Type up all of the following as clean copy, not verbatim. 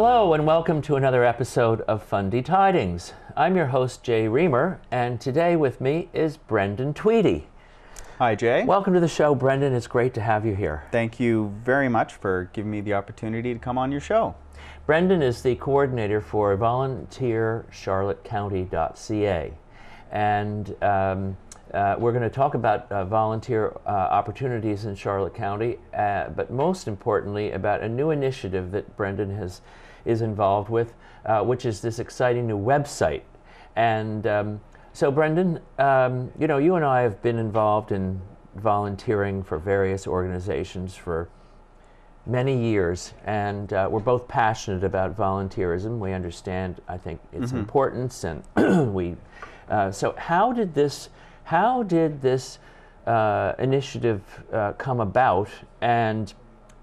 Hello and welcome to another episode of Fundy Tidings. I'm your host, Jay Remer, and today with me is Brendan Tweedie. Hi, Jay. Welcome to the show, Brendan. It's great to have you here. Thank you very much for giving me the opportunity to come on your show. Brendan is the coordinator for volunteercharlottecounty.ca, and we're going to talk about volunteer opportunities in Charlotte County, but most importantly about a new initiative that Brendan is involved with, which is this exciting new website. And so Brendan, you and I have been involved in volunteering for various organizations for many years, and we're both passionate about volunteerism. We understand, I think, its importance, and so how did this initiative come about, and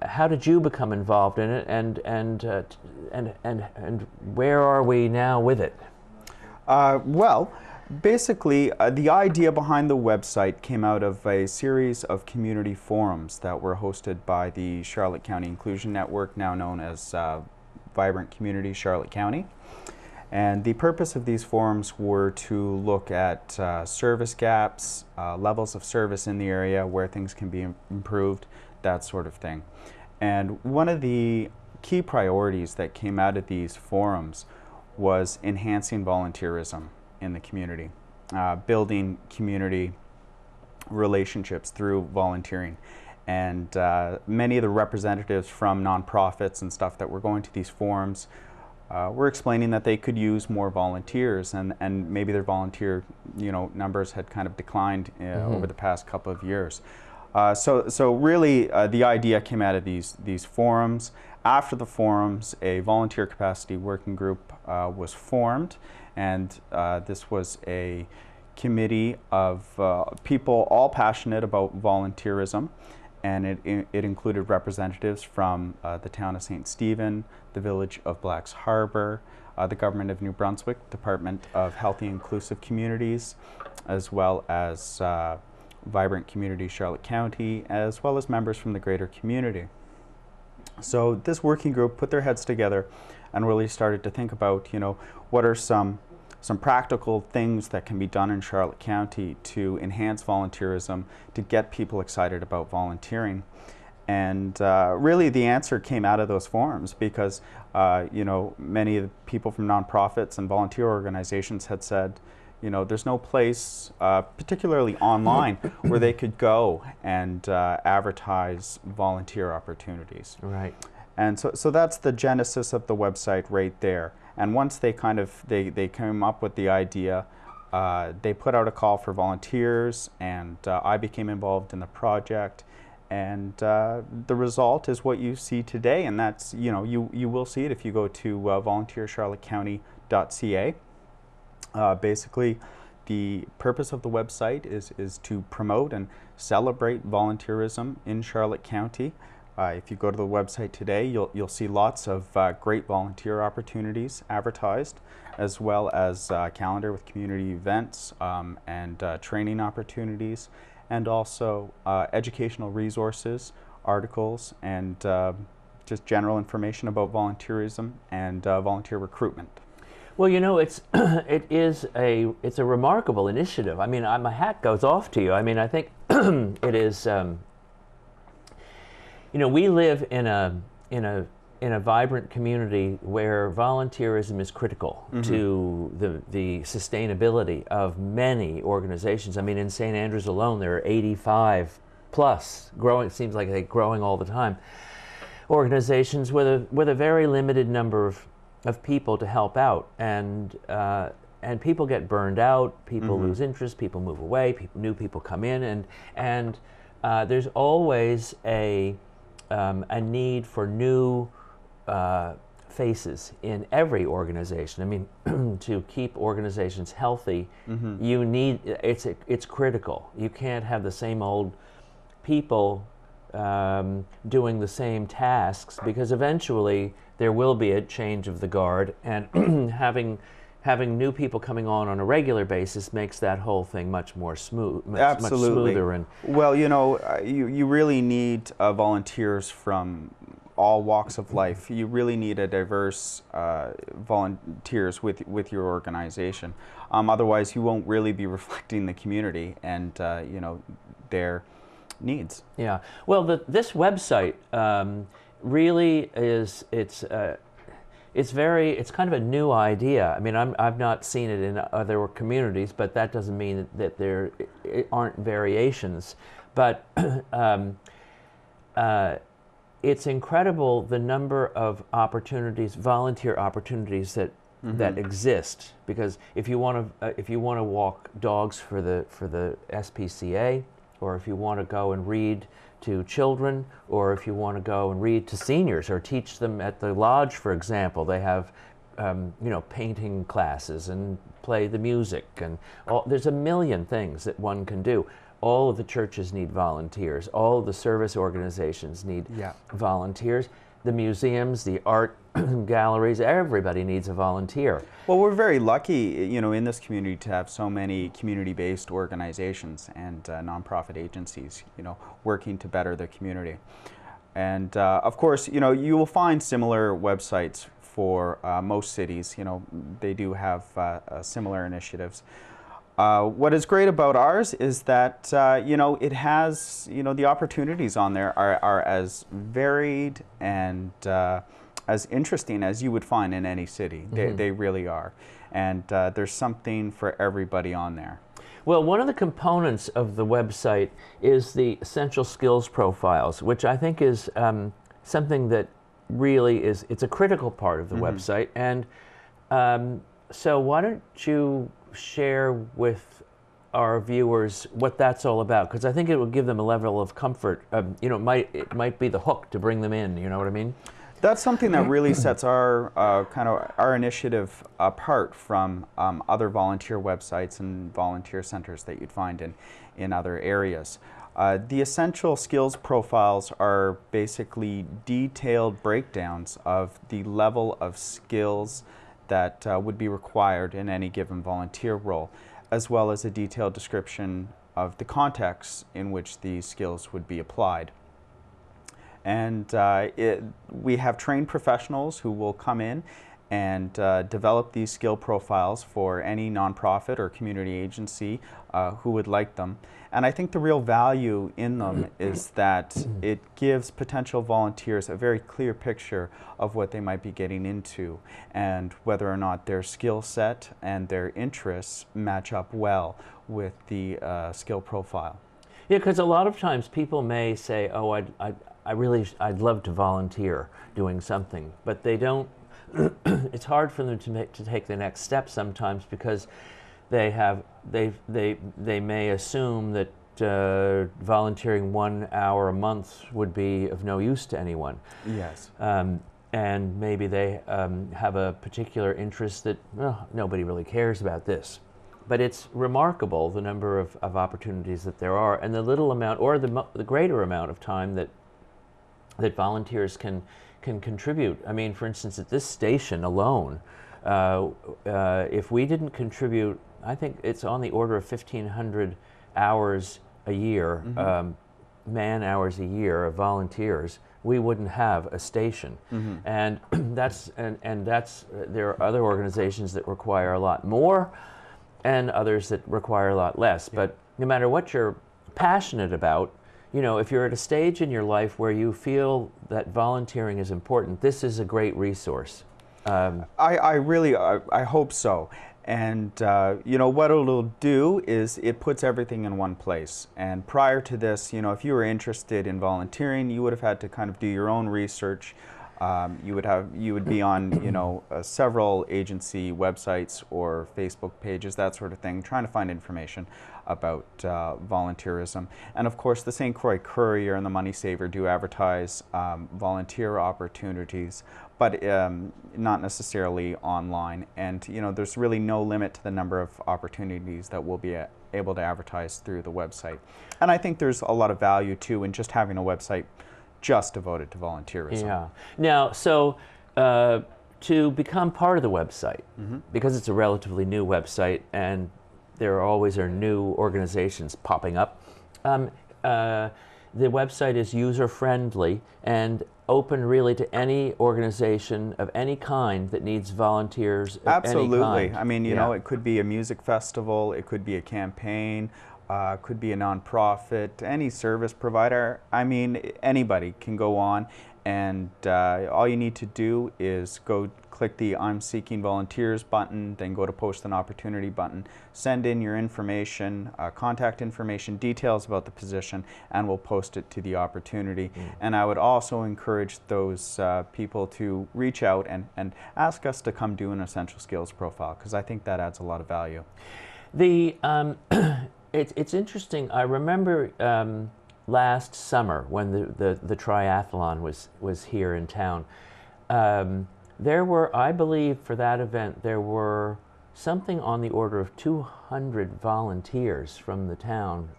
how did you become involved in it, and where are we now with it? Well, basically, the idea behind the website came out of a series of community forums that were hosted by the Charlotte County Inclusion Network, now known as Vibrant Community Charlotte County. And the purpose of these forums were to look at service gaps, levels of service in the area, where things can be improved, that sort of thing. And one of the key priorities that came out of these forums was enhancing volunteerism in the community, building community relationships through volunteering. And many of the representatives from nonprofits and stuff that were going to these forums were explaining that they could use more volunteers, and maybe their volunteer numbers had kind of declined over the past couple of years. So really the idea came out of these forums. After the forums, a volunteer capacity working group was formed, and this was a committee of people all passionate about volunteerism, and it included representatives from the town of St. Stephen, the village of Blacks Harbor, the government of New Brunswick, Department of Healthy Inclusive Communities, as well as Vibrant Community Charlotte County, as well as members from the greater community. So this working group put their heads together and really started to think about, what are some practical things that can be done in Charlotte County to enhance volunteerism, to get people excited about volunteering. And really the answer came out of those forums because, many of the people from nonprofits and volunteer organizations had said, there's no place, particularly online, where they could go and advertise volunteer opportunities. Right. And so that's the genesis of the website right there. And once they they came up with the idea, they put out a call for volunteers, and I became involved in the project. And the result is what you see today, and that's, you will see it if you go to volunteercharlottecounty.ca. Basically, the purpose of the website is to promote and celebrate volunteerism in Charlotte County. If you go to the website today, you'll see lots of great volunteer opportunities advertised, as well as a calendar with community events and training opportunities, and also educational resources, articles, and just general information about volunteerism and volunteer recruitment. Well, it's a remarkable initiative. I mean, my hat goes off to you. I mean, I think it is. We live in a vibrant community where volunteerism is critical to the sustainability of many organizations. I mean, in St. Andrews alone, there are 85 plus growing. It seems like they're growing all the time. Organizations with a very limited number of people to help out, and people get burned out, people lose interest, people move away, new people come in, and there's always a need for new faces in every organization. I mean, to keep organizations healthy, you need it's critical. You can't have the same old people doing the same tasks, because eventually there will be a change of the guard, and having new people coming on a regular basis makes that whole thing much more smooth, much smoother. And well, you really need volunteers from all walks of life. You really need a diverse volunteers with your organization. Otherwise, you won't really be reflecting the community and you know, their needs. Yeah. Well, this website really is, it's kind of a new idea. I mean, I've not seen it in other communities, but that doesn't mean that there aren't variations. But it's incredible the number of opportunities, volunteer opportunities that that exist. Because if you want to walk dogs for the SPCA, or if you want to go and read to children, or if you want to go and read to seniors or teach them at the lodge, for example, they have you know, painting classes and play the music, and there's a million things that one can do. All of the churches need volunteers. All of the service organizations need volunteers. The museums, the art galleries, everybody needs a volunteer. Well, we're very lucky, you know, in this community to have so many community-based organizations and nonprofit agencies, you know, working to better the community. And of course, you know, you will find similar websites for most cities. You know, they do have similar initiatives. What is great about ours is that, you know, it has, you know, the opportunities on there are as varied and as interesting as you would find in any city. They really are. And there's something for everybody on there. Well, one of the components of the website is the essential skills profiles, which I think is something that really is, it's a critical part of the website. And so why don't you share with our viewers what that's all about, because I think it will give them a level of comfort. You know, it might be the hook to bring them in. You know what I mean? That's something that really sets our kind of our initiative apart from other volunteer websites and volunteer centers that you'd find in other areas. The essential skills profiles are basically detailed breakdowns of the level of skills that would be required in any given volunteer role, as well as a detailed description of the context in which these skills would be applied. And we have trained professionals who will come in and develop these skill profiles for any nonprofit or community agency who would like them. And I think the real value in them is that it gives potential volunteers a very clear picture of what they might be getting into and whether or not their skill set and their interests match up well with the skill profile. Yeah, because a lot of times people may say, oh, I'd love to volunteer doing something, but they don't, it's hard for them to take the next step sometimes because they may assume that volunteering 1 hour a month would be of no use to anyone. Yes. And maybe they have a particular interest that nobody really cares about this. But it's remarkable the number of opportunities that there are, and the little amount or the greater amount of time that volunteers can contribute. I mean, for instance, at this station alone, if we didn't contribute, I think it's on the order of 1,500 hours a year, man hours a year of volunteers, we wouldn't have a station. And that's there are other organizations that require a lot more, and others that require a lot less. Yeah. But no matter what you're passionate about, you know, if you're at a stage in your life where you feel that volunteering is important, this is a great resource. I hope so. And you know, what it'll do is it puts everything in one place. And prior to this, you know, if you were interested in volunteering, you would have had to kind of do your own research. You would be on, you know, several agency websites or Facebook pages, that sort of thing, trying to find information about volunteerism. And of course, the St. Croix Courier and the Money Saver do advertise volunteer opportunities, but not necessarily online. And you know, there's really no limit to the number of opportunities that we'll be able to advertise through the website. And I think there's a lot of value too in just having a website just devoted to volunteerism. Yeah. Now, so to become part of the website, because it's a relatively new website and there always are new organizations popping up, the website is user-friendly, and open really to any organization of any kind that needs volunteers of Absolutely. any kind. I mean, you know, it could be a music festival, it could be a campaign, could be a nonprofit, any service provider. I mean, anybody can go on, and all you need to do is go click the I'm Seeking Volunteers button, then go to Post an Opportunity button, send in your information, contact information, details about the position, and we'll post it to the opportunity. And I would also encourage those people to reach out and ask us to come do an essential skills profile, because I think that adds a lot of value. The it's interesting. I remember last summer when the triathlon was here in town. There were, I believe, for that event, there were something on the order of 200 volunteers from the town.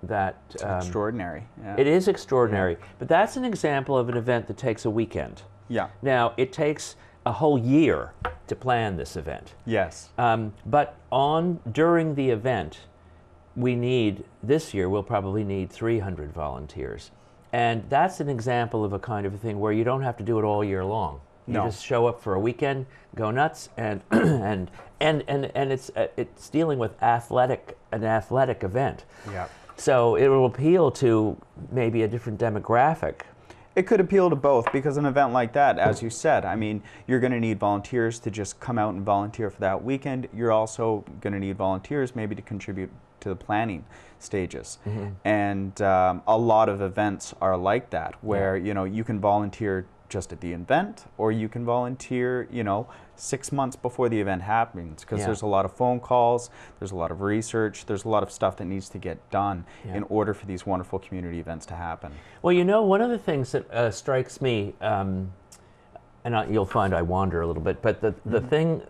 It's extraordinary. Yeah. It is extraordinary, but that's an example of an event that takes a weekend. Yeah. Now, it takes a whole year to plan this event. Yes. But during the event, this year we'll probably need 300 volunteers. And that's an example of a kind of a thing where you don't have to do it all year long. You just show up for a weekend, go nuts, and and it's dealing with an athletic event. Yeah. So it will appeal to maybe a different demographic. It could appeal to both, because an event like that, as you said, I mean, you're going to need volunteers to just come out and volunteer for that weekend. You're also going to need volunteers maybe to contribute to the planning stages. And a lot of events are like that, where you know, you can volunteer just at the event, or you can volunteer, you know, 6 months before the event happens, because there's a lot of phone calls, there's a lot of research, there's a lot of stuff that needs to get done in order for these wonderful community events to happen. Well, you know, one of the things that strikes me, and you'll find I wander a little bit, but the thing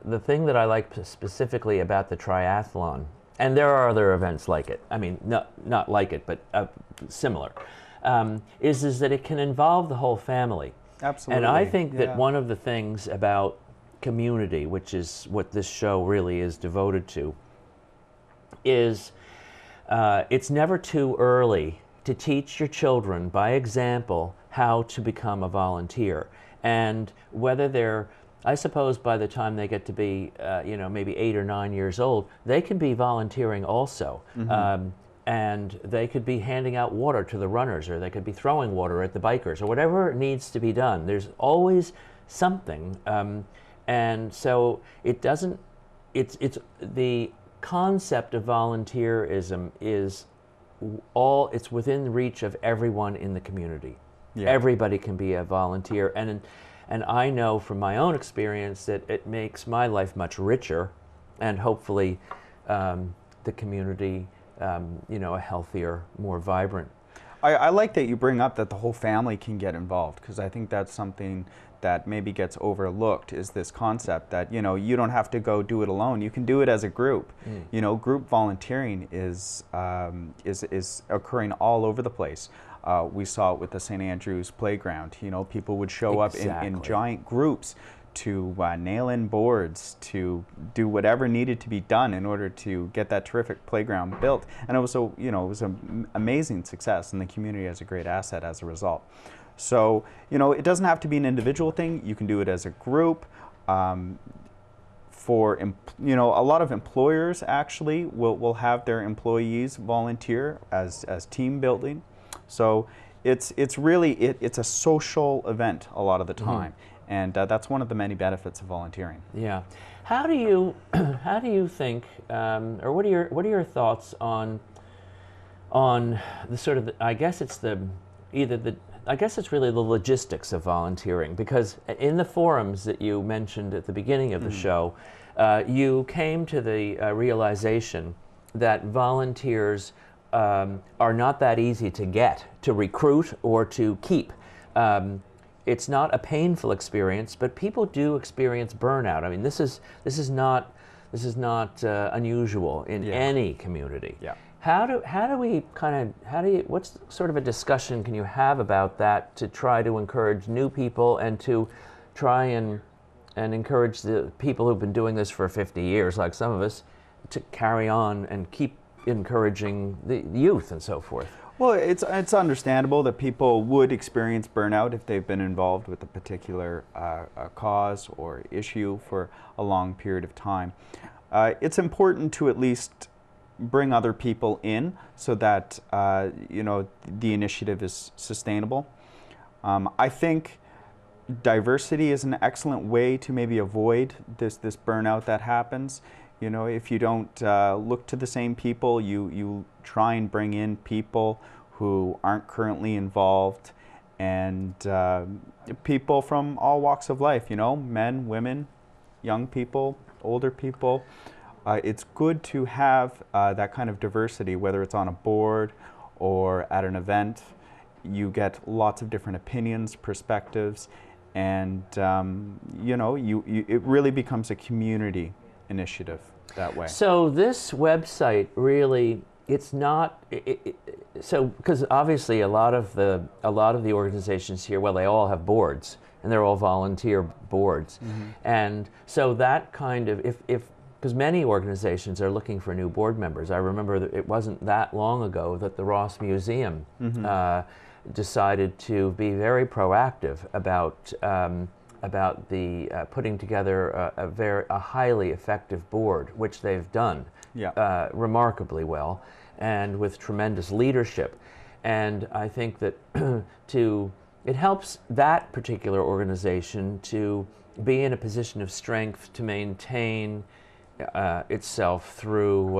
that I like specifically about the triathlon, and there are other events like it, I mean, not like it, but similar, is that it can involve the whole family. Absolutely. And I think that one of the things about community, which is what this show really is devoted to, is it's never too early to teach your children by example how to become a volunteer. And whether they're, I suppose by the time they get to be, you know, maybe 8 or 9 years old, they can be volunteering also. And they could be handing out water to the runners, or they could be throwing water at the bikers, or whatever needs to be done. There's always something. And so it doesn't, it's the concept of volunteerism is it's within reach of everyone in the community. Everybody can be a volunteer. And I know from my own experience that it makes my life much richer, and hopefully the community, you know, a healthier, more vibrant. I like that you bring up that the whole family can get involved, because I think that's something that maybe gets overlooked, is this concept that, you know, you don't have to go do it alone. You can do it as a group. You know, group volunteering is occurring all over the place. We saw it with the St. Andrew's playground. You know, people would show up in giant groups to nail in boards, to do whatever needed to be done in order to get that terrific playground built. And it was you know, it was an amazing success, and the community has a great asset as a result. So, you know, it doesn't have to be an individual thing. You can do it as a group. You know, a lot of employers actually will have their employees volunteer as team building. So it's really it's a social event a lot of the time. And that's one of the many benefits of volunteering. Yeah. How do you think, or what are your thoughts on the sort of I guess it's really the logistics of volunteering, because in the forums that you mentioned at the beginning of the show, you came to the realization that volunteers are not that easy to get, to recruit, or to keep. It's not a painful experience, but people do experience burnout. I mean, this is not unusual in any community. Yeah. What sort of a discussion can you have about that to try to encourage new people, and to try and encourage the people who've been doing this for 50 years, like some of us, to carry on and keep encouraging the youth and so forth? Well, it's understandable that people would experience burnout if they've been involved with a particular cause or issue for a long period of time. It's important to at least bring other people in so that you know, the initiative is sustainable. I think diversity is an excellent way to maybe avoid this burnout that happens. You know, if you don't look to the same people, you try and bring in people who aren't currently involved, and people from all walks of life, you know, men, women, young people, older people. It's good to have that kind of diversity, whether it's on a board or at an event. You get lots of different opinions, perspectives, and you know, it really becomes a community initiative that way. So this website really, it's not, so because obviously a lot of the organizations here, well, they all have boards, and they're all volunteer boards. Mm-hmm. And so that kind of, because many organizations are looking for new board members. I remember that it wasn't that long ago that the Ross Museum decided to be very proactive about the putting together a highly effective board, which they've done remarkably well, and with tremendous leadership. And I think that it helps that particular organization to be in a position of strength to maintain itself through,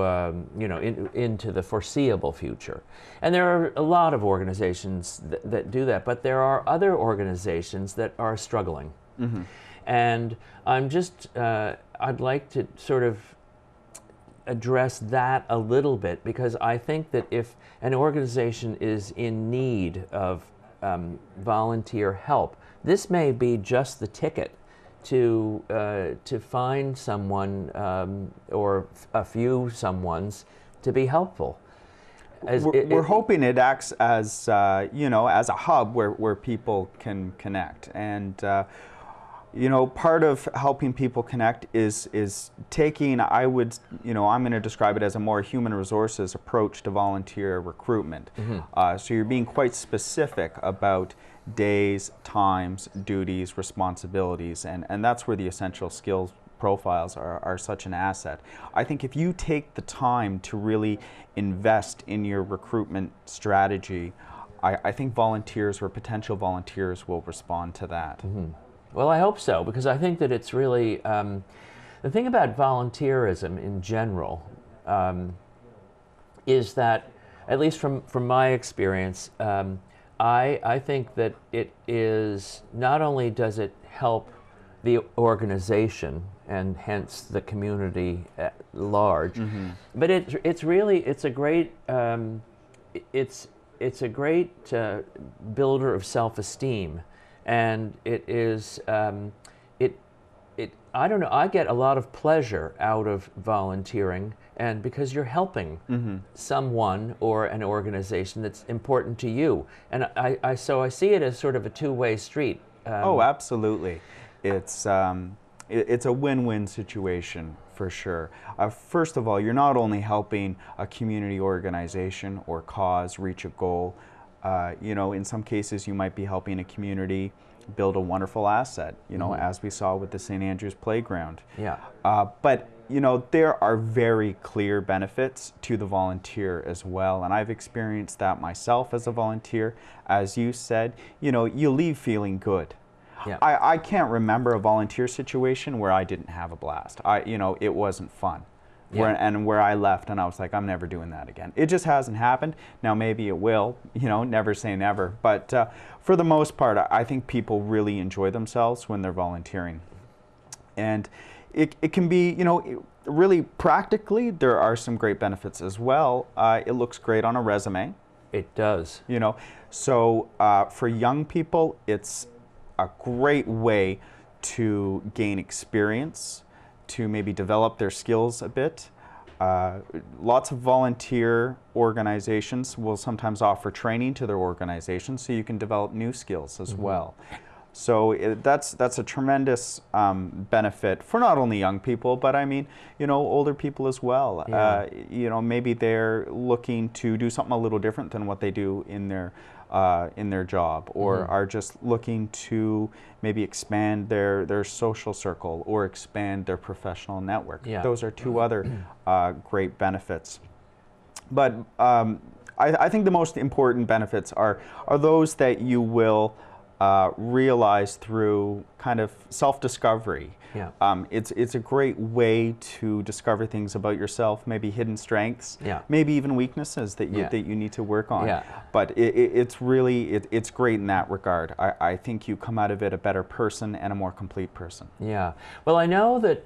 you know, into the foreseeable future. And there are a lot of organizations that do that, but there are other organizations that are struggling. Mm-hmm. And I'm just, I'd like to sort of address that a little bit, because I think that if an organization is in need of volunteer help, this may be just the ticket to find someone or a few someones to be helpful. We're hoping it acts as you know, as a hub where people can connect, and you know, part of helping people connect is taking, I'm going to describe it as a more human resources approach to volunteer recruitment. Mm-hmm. So you're being quite specific about days, times, duties, responsibilities, and that's where the essential skills profiles are such an asset. I think if you take the time to really invest in your recruitment strategy, I think volunteers or potential volunteers will respond to that. Mm-hmm. Well, I hope so, because I think that it's really, the thing about volunteerism in general is that, at least from my experience, I think that it is, not only does it help the organization and hence the community at large, mm-hmm. but it's a great builder of self-esteem. And it is, I don't know, I get a lot of pleasure out of volunteering, and because you're helping mm-hmm. someone or an organization that's important to you. And so I see it as sort of a two-way street. Oh, absolutely. It's a win-win situation for sure. First of all, you're not only helping a community organization or cause reach a goal. You know, in some cases you might be helping a community build a wonderful asset, you know, mm-hmm. as we saw with the St. Andrew's Playground. Yeah. But, you know, there are very clear benefits to the volunteer as well, and I've experienced that myself as a volunteer. As you said, you know, you leave feeling good. Yeah. I can't remember a volunteer situation where I didn't have a blast. You know, it wasn't fun. Yeah. Where I left and I was like, I'm never doing that again. It just hasn't happened. Now maybe it will, you know, never say never. But for the most part, I think people really enjoy themselves when they're volunteering. And it can be, you know, really practically, there are some great benefits as well. It looks great on a resume. It does. You know, so for young people, it's a great way to gain experience, to maybe develop their skills a bit. Lots of volunteer organizations will sometimes offer training to their organizations so you can develop new skills as mm-hmm. well. So that's a tremendous benefit for not only young people, but I mean, you know, older people as well. Yeah. You know, maybe they're looking to do something a little different than what they do in their job, or are just looking to maybe expand their social circle or expand their professional network. Yeah. Those are two other great benefits. But I think the most important benefits are those that you will realize through kind of self-discovery. Yeah. It's a great way to discover things about yourself, maybe hidden strengths, Yeah. maybe even weaknesses that you need to work on. Yeah. But it's really it's great in that regard. I think you come out of it a better person and a more complete person. Yeah. Well, I know that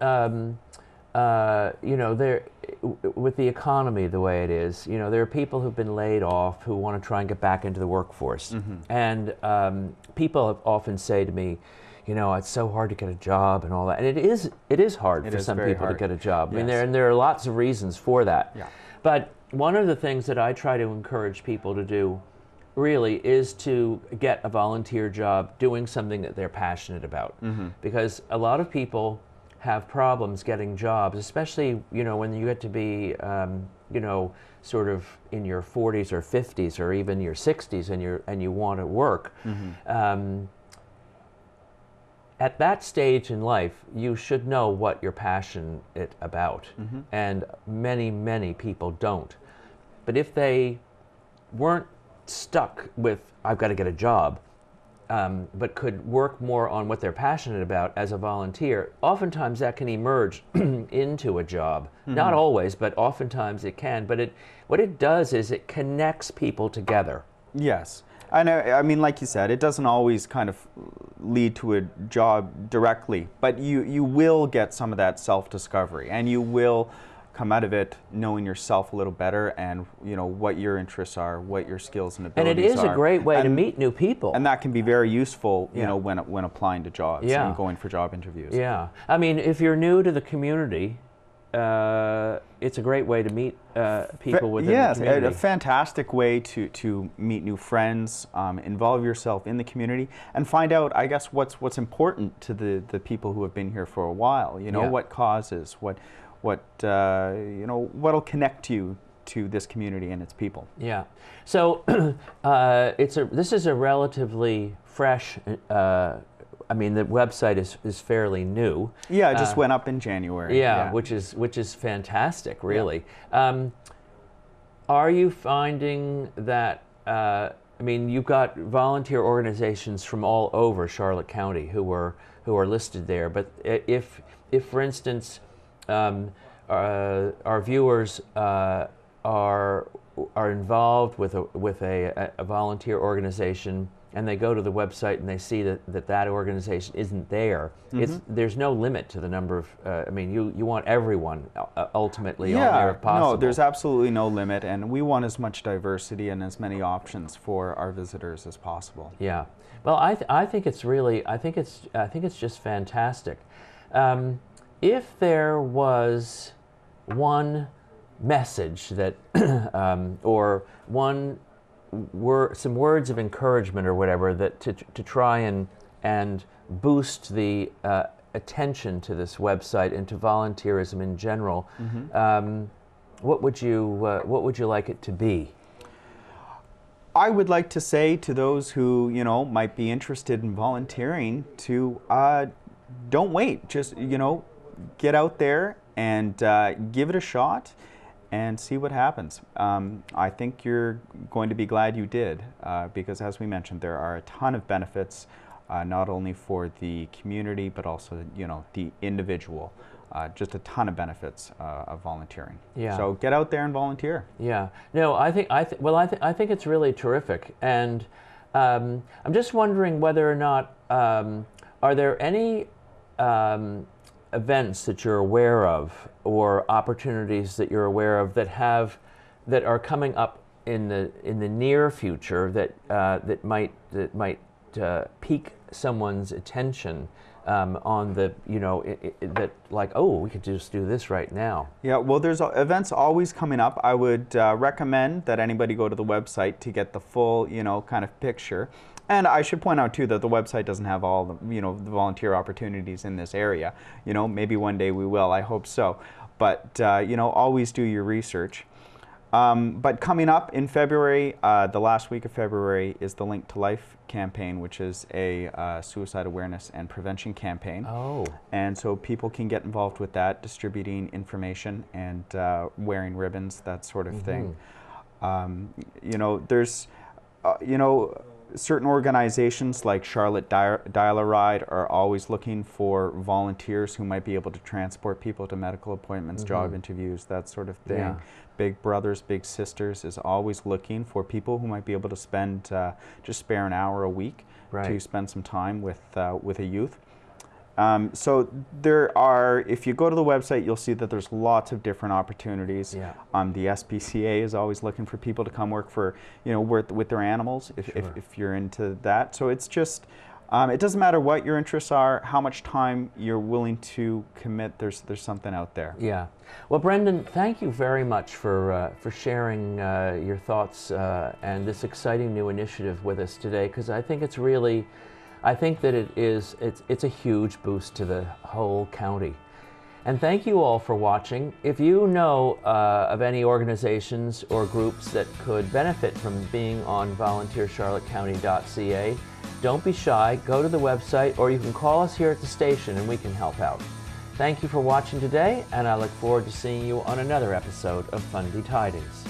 you know, with the economy the way it is, you know, there are people who've been laid off who want to try and get back into the workforce. And people often say to me, you know, it's so hard to get a job and all that. And it is hard for some people to get a job. I mean, there are lots of reasons for that. Yeah. But one of the things that I try to encourage people to do really is to get a volunteer job doing something that they're passionate about. Because a lot of people have problems getting jobs, especially, you know, when you get to be, you know, sort of in your 40s or 50s or even your 60s and you want to work. At that stage in life, you should know what you're passionate about. And many, many people don't. But if they weren't stuck with, I've got to get a job, but could work more on what they're passionate about as a volunteer, oftentimes that can emerge into a job. Not always, but oftentimes it can. But what it does is it connects people together. Yes. I mean, like you said, it doesn't always kind of lead to a job directly, but you will get some of that self-discovery, and you will come out of it knowing yourself a little better, and you know what your interests are, what your skills and abilities are. And it is a great way to meet new people. And that can be very useful, you know, when applying to jobs and going for job interviews. Yeah. I mean, if you're new to the community, it's a great way to meet people within the community. Yes, a fantastic way to meet new friends, involve yourself in the community, and find out, I guess, what's important to the people who have been here for a while. You know, what causes, what you know, what'll connect you to this community and its people. Yeah. So this is a relatively fresh. I mean, the website is fairly new. Yeah, it just went up in January. Yeah, which is fantastic, really. Are you finding that? I mean, you've got volunteer organizations from all over Charlotte County who are listed there. But if for instance, our viewers are involved with a volunteer organization, and they go to the website and they see that organization isn't there, there's no limit to the number of, I mean, you want everyone ultimately on there if possible. No, there's absolutely no limit, and we want as much diversity and as many options for our visitors as possible. Yeah. Well, I think it's really, I think it's just fantastic. If there was one message that, or some words of encouragement or whatever, that to try and boost the attention to this website and to volunteerism in general, what would you like it to be? I would like to say to those who, you know, might be interested in volunteering to don't wait. Just, you know, get out there and give it a shot and see what happens. I think you're going to be glad you did, because as we mentioned, there are a ton of benefits, not only for the community, but also, you know, the individual. Just a ton of benefits of volunteering. Yeah. So get out there and volunteer. Yeah. No, I think it's really terrific, and I'm just wondering whether or not are there any events that you're aware of, or opportunities that you're aware of that are coming up in the near future that might pique someone's attention on the, you know, that like, oh, we could just do this right now. Yeah, well, there's events always coming up. I would recommend that anybody go to the website to get the full, you know, kind of picture. And I should point out too that the website doesn't have all the, the volunteer opportunities in this area. Maybe one day we will. I hope so. But always do your research. But coming up in February, the last week of February, is the Link to Life campaign, which is a suicide awareness and prevention campaign. Oh. And so people can get involved with that, distributing information and wearing ribbons, that sort of thing. There's, certain organizations like Charlotte Dial-A-Ride are always looking for volunteers who might be able to transport people to medical appointments, job interviews, that sort of thing. Yeah. Big Brothers Big Sisters is always looking for people who might be able to spend, just spare an hour a week to spend some time with a youth. So there are, if you go to the website, you'll see that there's lots of different opportunities. Yeah. The SPCA is always looking for people to come work for, work with their animals if you're into that. So it's just, it doesn't matter what your interests are, how much time you're willing to commit, there's something out there. Yeah. Well, Brendan, thank you very much for sharing your thoughts and this exciting new initiative with us today, because I think it's really, it's a huge boost to the whole county. And thank you all for watching. If you know of any organizations or groups that could benefit from being on volunteercharlottecounty.ca, don't be shy, go to the website, or you can call us here at the station and we can help out. Thank you for watching today, and I look forward to seeing you on another episode of Fundy Tidings.